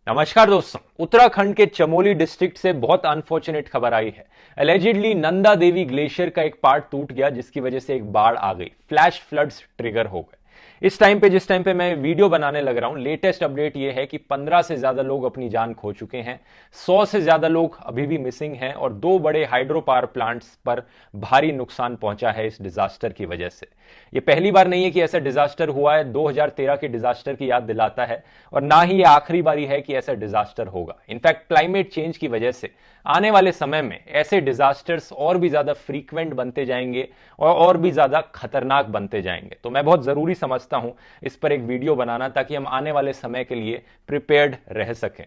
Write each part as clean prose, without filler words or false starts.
नमस्कार दोस्तों। उत्तराखंड के चमोली डिस्ट्रिक्ट से बहुत अनफॉर्चुनेट खबर आई है। एलिजिडली नंदा देवी ग्लेशियर का एक पार्ट टूट गया जिसकी वजह से एक बाढ़ आ गई, फ्लैश फ्लड्स ट्रिगर हो गए। जिस टाइम पे मैं वीडियो बनाने लग रहा हूं, लेटेस्ट अपडेट यह है कि 15 से ज्यादा लोग अपनी जान खो चुके हैं, 100 से ज्यादा लोग अभी भी मिसिंग हैं और दो बड़े हाइड्रो पावर प्लांट्स पर भारी नुकसान पहुंचा है इस डिजास्टर की वजह से। यह पहली बार नहीं है कि ऐसा डिजास्टर हुआ है, 2013 के डिजास्टर की याद दिलाता है और ना ही यह आखिरी बारी है कि ऐसा डिजास्टर होगा। इनफैक्ट क्लाइमेट चेंज की वजह से आने वाले समय में ऐसे डिजास्टर्स और भी ज्यादा फ्रीक्वेंट बनते जाएंगे और भी ज्यादा खतरनाक बनते जाएंगे। तो मैं बहुत जरूरी समझता हूं इस पर एक वीडियो बनाना, ताकि हम आने वाले समय के लिए प्रिपेयर्ड रह सकें।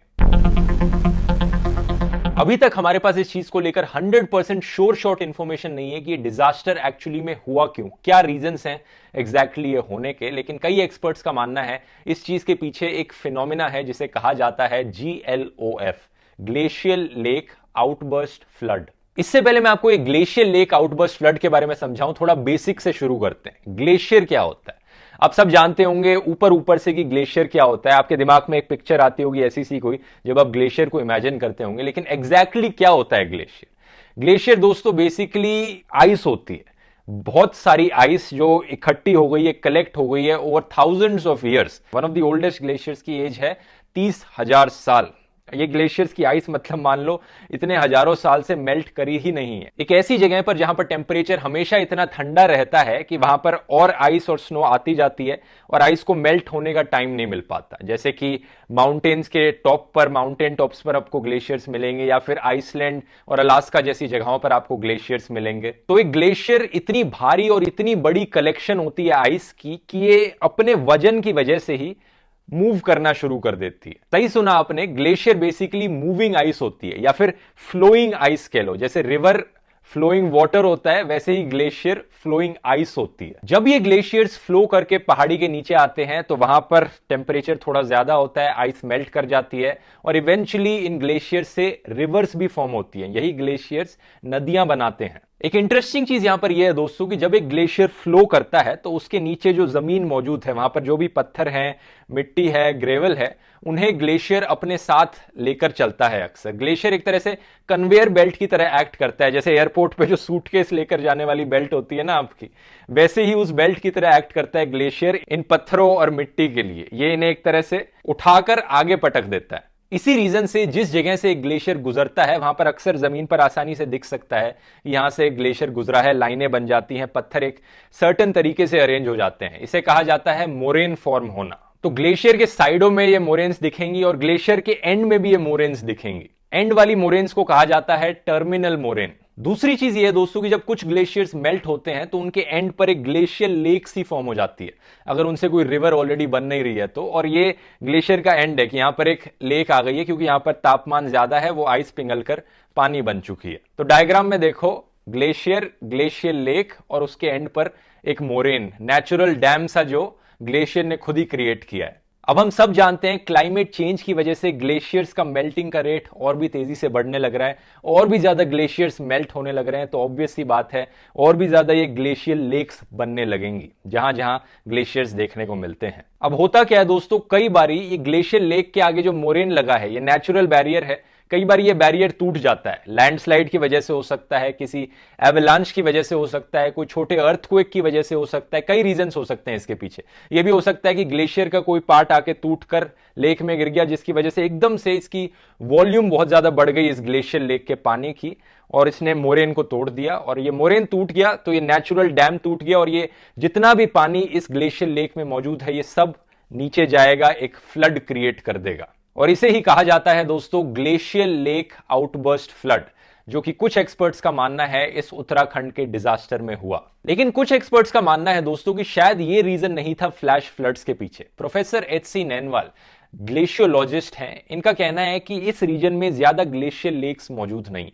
अभी तक हमारे पास इस चीज को लेकर 100% श्योर शॉट इंफॉर्मेशन नहीं है कि ये डिजास्टर एक्चुअली में हुआ क्यों, क्या रीजंस हैं एग्जैक्टली ये होने के। लेकिन कई एक्सपर्ट्स का मानना है इस चीज के पीछे एक फिनोमिना है जिसे कहा जाता है GLOF, glacial lake outburst flood. इससे पहले मैं आपको एक ग्लेशियर लेक आउटबर्स्ट फ्लड के बारे में समझाऊं, थोड़ा बेसिक से शुरू करते हैं। ग्लेशियर क्या होता है आप सब जानते होंगे ऊपर ऊपर से कि ग्लेशियर क्या होता है। आपके दिमाग में एक पिक्चर आती होगी ऐसी सी कोई जब आप ग्लेशियर को इमेजिन करते होंगे, लेकिन एग्जैक्टली क्या होता है ग्लेशियर। ग्लेशियर दोस्तों बेसिकली आइस होती है, बहुत सारी आइस जो इकट्ठी हो गई है, कलेक्ट हो गई है over thousands of years. One of the oldest glaciers की एज है 30,000 साल। ये ग्लेशियर्स की आइस मतलब मान लो इतने हजारों साल से मेल्ट करी ही नहीं है। एक ऐसी जगह पर जहां पर टेम्परेचर हमेशा इतना ठंडा रहता है कि वहां पर और आइस और स्नो आती जाती है और आइस को मेल्ट होने का टाइम नहीं मिल पाता। जैसे कि माउंटेन्स के टॉप पर, माउंटेन टॉप्स पर आपको ग्लेशियर्स मिलेंगे या फिर आइसलैंड और अलास्का जैसी जगहों पर आपको ग्लेशियर्स मिलेंगे। तो एक ग्लेशियर इतनी भारी और इतनी बड़ी कलेक्शन होती है आइस की कि ये अपने वजन की वजह से ही मूव करना शुरू कर देती है। सही सुना आपने, ग्लेशियर बेसिकली मूविंग आइस होती है या फिर फ्लोइंग आइस कह लो। जैसे रिवर फ्लोइंग वाटर होता है वैसे ही ग्लेशियर फ्लोइंग आइस होती है। जब ये ग्लेशियर्स फ्लो करके पहाड़ी के नीचे आते हैं तो वहां पर टेम्परेचर थोड़ा ज्यादा होता है, आइस मेल्ट कर जाती है और इवेंचुअली इन ग्लेशियर से रिवर्स भी फॉर्म होती हैं। यही ग्लेशियर्स नदियां बनाते हैं। एक इंटरेस्टिंग चीज यहां पर यह है दोस्तों कि जब एक ग्लेशियर फ्लो करता है तो उसके नीचे जो जमीन मौजूद है, वहां पर जो भी पत्थर हैं, मिट्टी है, ग्रेवल है, उन्हें ग्लेशियर अपने साथ लेकर चलता है। अक्सर ग्लेशियर एक तरह से कन्वेयर बेल्ट की तरह एक्ट करता है। जैसे एयरपोर्ट पे जो सूटकेस लेकर जाने वाली बेल्ट होती है ना आपकी, वैसे ही उस बेल्ट की तरह एक्ट करता है ग्लेशियर इन पत्थरों और मिट्टी के लिए। ये इन्हें एक तरह से उठाकर आगे पटक देता है। इसी रीजन से जिस जगह से एक ग्लेशियर गुजरता है वहां पर अक्सर जमीन पर आसानी से दिख सकता है यहां से एक ग्लेशियर गुजरा है, लाइनें बन जाती हैं, पत्थर एक सर्टेन तरीके से अरेंज हो जाते हैं। इसे कहा जाता है मोरेन फॉर्म होना। तो ग्लेशियर के साइडों में ये मोरेन्स दिखेंगी और ग्लेशियर के एंड में भी ये मोरेन्स दिखेंगी। एंड वाली मोरेन्स को कहा जाता है टर्मिनल मोरेन। दूसरी चीज ये है दोस्तों कि जब कुछ ग्लेशियर्स मेल्ट होते हैं तो उनके एंड पर एक ग्लेशियर लेक सी फॉर्म हो जाती है, अगर उनसे कोई रिवर ऑलरेडी बन नहीं रही है तो। और ये ग्लेशियर का एंड है कि यहां पर एक लेक आ गई है, क्योंकि यहां पर तापमान ज्यादा है, वो आइस पिघलकर पानी बन चुकी है। तो डायग्राम में देखो, ग्लेशियर, ग्लेशियर लेक और उसके एंड पर एक मोरेन, नेचुरल डैम सा जो ग्लेशियर ने खुद ही क्रिएट किया है। अब हम सब जानते हैं क्लाइमेट चेंज की वजह से ग्लेशियर्स का मेल्टिंग का रेट और भी तेजी से बढ़ने लग रहा है, और भी ज्यादा ग्लेशियर्स मेल्ट होने लग रहे हैं। तो ऑब्वियस सी बात है और भी ज्यादा ये ग्लेशियर लेक्स बनने लगेंगी जहां जहां ग्लेशियर्स देखने को मिलते हैं। अब होता क्या है दोस्तों, कई बारी ये ग्लेशियर लेक के आगे जो मोरेन लगा है, ये नेचुरल बैरियर है, कई बार ये बैरियर टूट जाता है। लैंडस्लाइड की वजह से हो सकता है, किसी एवलांच की वजह से हो सकता है, कोई छोटे अर्थक्वेक की वजह से हो सकता है, कई रीजंस हो सकते हैं इसके पीछे। ये भी हो सकता है कि ग्लेशियर का कोई पार्ट आके टूटकर लेक में गिर गया, जिसकी वजह से एकदम से इसकी वॉल्यूम बहुत ज्यादा बढ़ गई इस ग्लेशियर लेक के पानी की और इसने मोरेन को तोड़ दिया। और ये मोरेन टूट गया तो ये नेचुरल डैम टूट गया और ये जितना भी पानी इस ग्लेशियर लेक में मौजूद है ये सब नीचे जाएगा, एक फ्लड क्रिएट कर देगा। और इसे ही कहा जाता है दोस्तों ग्लेशियर लेक आउटबर्स्ट फ्लड, जो कि कुछ एक्सपर्ट्स का मानना है इस उत्तराखंड के डिजास्टर में हुआ। लेकिन कुछ एक्सपर्ट्स का मानना है दोस्तों कि शायद ये रीजन नहीं था फ्लैश फ्लड्स के पीछे। प्रोफेसर HC नैनवाल ग्लेशियोलॉजिस्ट हैं, इनका कहना है कि इस रीजन में ज्यादा ग्लेशियर लेक्स मौजूद नहीं।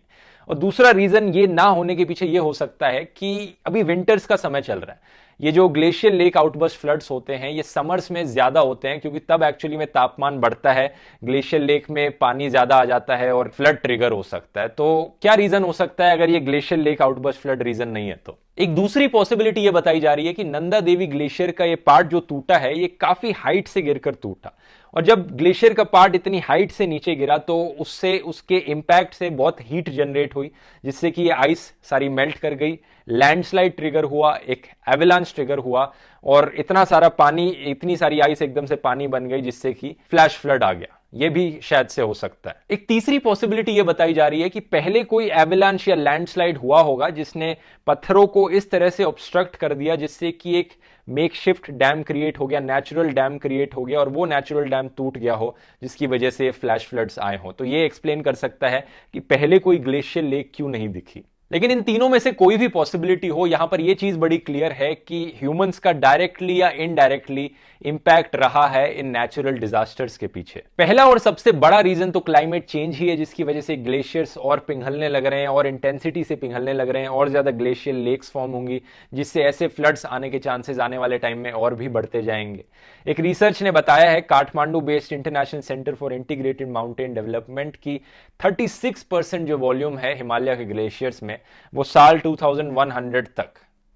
और दूसरा रीजन ये ना होने के पीछे ये हो सकता है कि अभी विंटर्स का समय चल रहा है। ये जो ग्लेशियर लेक आउटबर्स्ट फ्लड्स होते हैं ये समर्स में ज्यादा होते हैं, क्योंकि तब एक्चुअली में तापमान बढ़ता है, ग्लेशियर लेक में पानी ज्यादा आ जाता है और फ्लड ट्रिगर हो सकता है। तो क्या रीजन हो सकता है अगर ये glacier lake outburst flood region नहीं है तो? एक दूसरी पॉसिबिलिटी ये बताई जा रही है कि नंदा देवी ग्लेशियर का ये पार्ट जो टूटा है ये काफी हाइट से गिरकर टूटा और जब ग्लेशियर का पार्ट इतनी हाइट से नीचे गिरा तो उससे उसके इंपैक्ट से बहुत हीट जनरेट हुई, जिससे कि ये आइस सारी मेल्ट कर गई, लैंडस्लाइड ट्रिगर हुआ, एक एवेलांच ट्रिगर हुआ और इतना सारा पानी, इतनी सारी आइस एकदम से पानी बन गई जिससे कि फ्लैश फ्लड आ गया। ये भी शायद से हो सकता है। एक तीसरी पॉसिबिलिटी ये बताई जा रही है कि पहले कोई एवेलांच या लैंडस्लाइड हुआ होगा जिसने पत्थरों को इस तरह से ऑब्स्ट्रक्ट कर दिया जिससे कि एक मेकशिफ्ट डैम क्रिएट हो गया, नेचुरल डैम क्रिएट हो गया और वो नेचुरल डैम टूट गया हो जिसकी वजह से फ्लैश फ्लड्स आए हो। तो ये एक्सप्लेन कर सकता है कि पहले कोई ग्लेशियर लेक क्यों नहीं दिखी। लेकिन इन तीनों में से कोई भी पॉसिबिलिटी हो, यहां पर यह चीज बड़ी क्लियर है कि ह्यूमंस का डायरेक्टली या इनडायरेक्टली इंपैक्ट रहा है इन नेचुरल डिजास्टर्स के पीछे। पहला और सबसे बड़ा रीजन तो क्लाइमेट चेंज ही है, जिसकी वजह से ग्लेशियर्स और पिघलने लग रहे हैं और इंटेंसिटी से पिघलने लग रहे हैं और ज्यादा ग्लेशियर लेक्स फॉर्म होंगी, जिससे ऐसे फ्लड्स आने के चांसेस आने वाले टाइम में और भी बढ़ते जाएंगे। एक रिसर्च ने बताया है, Kathmandu based international centre for integrated mountain development की 36% जो वॉल्यूम है हिमालय के ग्लेशियर्स में, वो साल 2100 तक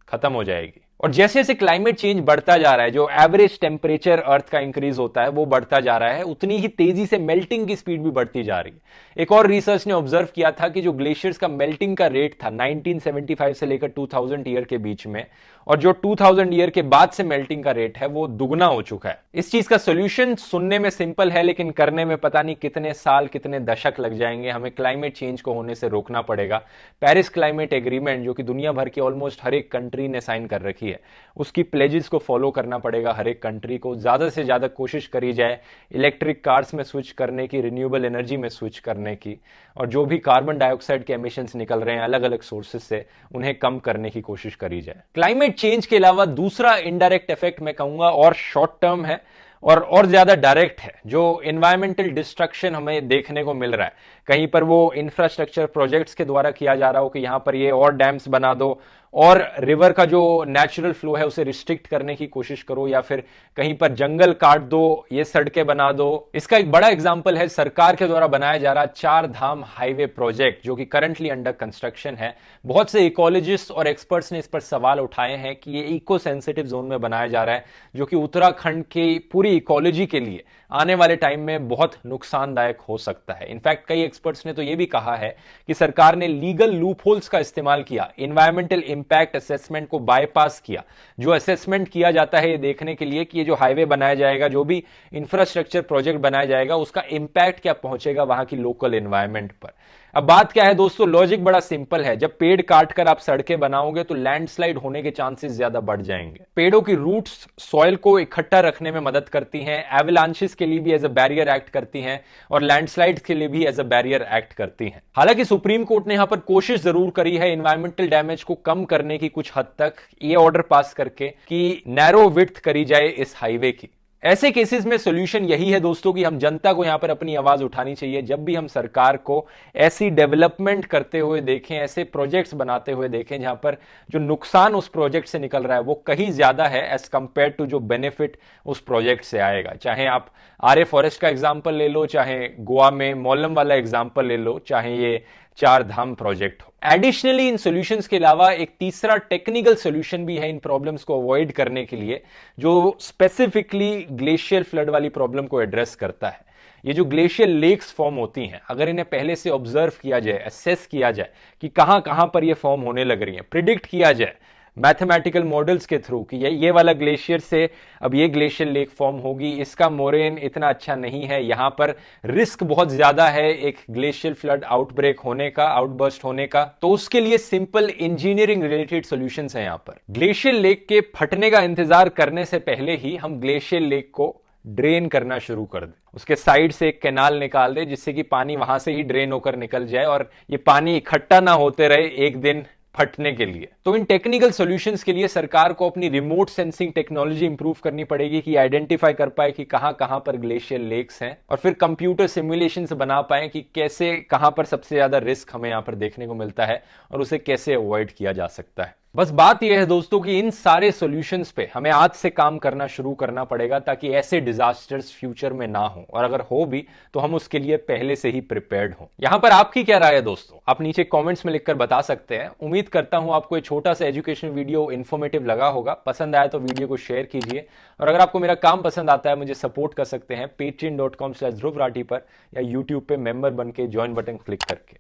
खत्म हो जाएगी। और जैसे जैसे क्लाइमेट चेंज बढ़ता जा रहा है, जो एवरेज टेम्परेचर अर्थ का इंक्रीज होता है वो बढ़ता जा रहा है, उतनी ही तेजी से मेल्टिंग की स्पीड भी बढ़ती जा रही है। एक और रिसर्च ने ऑब्जर्व किया था कि जो ग्लेशियर्स का मेल्टिंग का रेट था 1975 से लेकर 2000 ईयर के बीच में, और जो 2000 ईयर के बाद से मेल्टिंग का रेट है वो दुगना हो चुका है। इस चीज का सोल्यूशन सुनने में सिंपल है, लेकिन करने में पता नहीं कितने साल, कितने दशक लग जाएंगे। हमें क्लाइमेट चेंज को होने से रोकना पड़ेगा। पेरिस क्लाइमेट एग्रीमेंट, जो कि दुनिया भर की ऑलमोस्ट हर एक कंट्री ने साइन कर रखी है, उसकी प्लेजेस को फॉलो करना पड़ेगा हर एक कंट्री को। ज्यादा से ज्यादा कोशिश करी जाए इलेक्ट्रिक कार्स में स्विच करने की, रिन्यूएबल एनर्जी में स्विच करने की, और जो भी कार्बन डाइऑक्साइड के एमिशंस निकल रहे हैं अलग अलग सोर्सेज से, उन्हें कम करने की कोशिश करी जाए। क्लाइमेट चेंज के अलावा दूसरा इनडायरेक्ट इफेक्ट मैं कहूंगा और शॉर्ट टर्म है और ज्यादा डायरेक्ट है, जो एनवायरमेंटल डिस्ट्रक्शन हमें देखने को मिल रहा है। कहीं पर वो इंफ्रास्ट्रक्चर प्रोजेक्ट्स के द्वारा किया जा रहा हो कि यहां पर ये और डैम्स बना दो और रिवर का जो नेचुरल फ्लो है उसे रिस्ट्रिक्ट करने की कोशिश करो, या फिर कहीं पर जंगल काट दो, ये सड़कें बना दो। इसका एक बड़ा एग्जांपल है सरकार के द्वारा बनाया जा रहा 4 धाम हाईवे प्रोजेक्ट, जो कि करंटली अंडर कंस्ट्रक्शन है। बहुत से इकोलॉजिस्ट और एक्सपर्ट्स ने इस पर सवाल उठाए हैं कि ये इको सेंसिटिव जोन में बनाया जा रहा है, जो कि उत्तराखंड की पूरी इकोलॉजी के लिए आने वाले टाइम में बहुत नुकसानदायक हो सकता है। इनफैक्ट कई एक्सपर्ट्स ने तो यह भी कहा है कि सरकार ने लीगल लूपहोल्स का इस्तेमाल किया, एनवायरमेंटल इंपैक्ट असेसमेंट को बायपास किया। जो असेसमेंट किया जाता है ये देखने के लिए कि ये जो हाईवे बनाया जाएगा, जो भी इंफ्रास्ट्रक्चर प्रोजेक्ट बनाया जाएगा, उसका इंपैक्ट क्या पहुंचेगा वहां की लोकल एनवायरमेंट पर। अब बात क्या है दोस्तों, लॉजिक बड़ा सिंपल है। जब पेड़ काटकर आप सड़कें बनाओगे तो लैंडस्लाइड होने के चांसेस ज्यादा बढ़ जाएंगे। पेड़ों की रूट्स सॉइल को इकट्ठा रखने में मदद करती हैं, एवलांचेस के लिए भी एज अ बैरियर एक्ट करती हैं और लैंडस्लाइड्स के लिए भी एज अ बैरियर एक्ट करती हैं। हालांकि सुप्रीम कोर्ट ने यहां पर कोशिश जरूर करी है एनवायरमेंटल डैमेज को कम करने की कुछ हद तक, ये ऑर्डर पास करके कि नैरो विड्थ करी जाए इस हाईवे की। ऐसे केसेस में सॉल्यूशन यही है दोस्तों कि हम जनता को यहां पर अपनी आवाज उठानी चाहिए। जब भी हम सरकार को ऐसी डेवलपमेंट करते हुए देखें, ऐसे प्रोजेक्ट्स बनाते हुए देखें जहां पर जो नुकसान उस प्रोजेक्ट से निकल रहा है वो कहीं ज्यादा है एज कंपेयर टू जो बेनिफिट उस प्रोजेक्ट से आएगा। चाहे आप आर्य फॉरेस्ट का एग्जाम्पल ले लो, चाहे गोवा में मौलम वाला एग्जाम्पल ले लो, चाहे ये 4 धाम प्रोजेक्ट हो। एडिशनली इन सॉल्यूशंस के अलावा एक तीसरा टेक्निकल सॉल्यूशन भी है इन प्रॉब्लम्स को अवॉइड करने के लिए, जो स्पेसिफिकली ग्लेशियर फ्लड वाली प्रॉब्लम को एड्रेस करता है। ये जो ग्लेशियर लेक्स फॉर्म होती हैं, अगर इन्हें पहले से ऑब्जर्व किया जाए, असेस किया जाए कि कहां कहां पर ये फॉर्म होने लग रही है, प्रिडिक्ट किया जाए मैथमेटिकल मॉडल्स के थ्रू कि ये वाला ग्लेशियर से अब ये ग्लेशियर लेक फॉर्म होगी, इसका मोरेन इतना अच्छा नहीं है, यहां पर रिस्क बहुत ज्यादा है एक ग्लेशियर फ्लड आउटब्रेक होने का, आउटबर्स्ट होने का, तो उसके लिए सिंपल इंजीनियरिंग रिलेटेड सॉल्यूशंस हैं यहां पर। ग्लेशियर लेक के फटने का इंतजार करने से पहले ही हम ग्लेशियर लेक को ड्रेन करना शुरू कर दें, उसके साइड से एक कैनाल निकाल दे जिससे कि पानी वहां से ही ड्रेन होकर निकल जाए और ये पानी इकट्ठा ना होते रहे एक दिन फटने के लिए। तो इन टेक्निकल सॉल्यूशंस के लिए सरकार को अपनी रिमोट सेंसिंग टेक्नोलॉजी इंप्रूव करनी पड़ेगी कि आइडेंटिफाई कर पाए कि कहां कहां पर ग्लेशियर लेक्स हैं, और फिर कंप्यूटर सिमुलेशंस बना पाए कि कैसे, कहां पर सबसे ज्यादा रिस्क हमें यहां पर देखने को मिलता है और उसे कैसे अवॉइड किया जा सकता है। बस बात यह है दोस्तों कि इन सारे सॉल्यूशंस पे हमें आज से काम करना शुरू करना पड़ेगा ताकि ऐसे डिजास्टर्स फ्यूचर में ना हो, और अगर हो भी तो हम उसके लिए पहले से ही प्रिपेयर्ड हों। यहां पर आपकी क्या राय है दोस्तों, आप नीचे कमेंट्स में लिखकर बता सकते हैं। उम्मीद करता हूं आपको एक छोटा सा एजुकेशन वीडियो इन्फॉर्मेटिव लगा होगा। पसंद आया तो वीडियो को शेयर कीजिए, और अगर आपको मेरा काम पसंद आता है मुझे सपोर्ट कर सकते हैं patreon.com/ध्रुव राठी पर, या यूट्यूब पे मेंबर बन के ज्वाइन बटन क्लिक करके।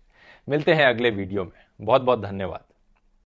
मिलते हैं अगले वीडियो में। बहुत बहुत धन्यवाद।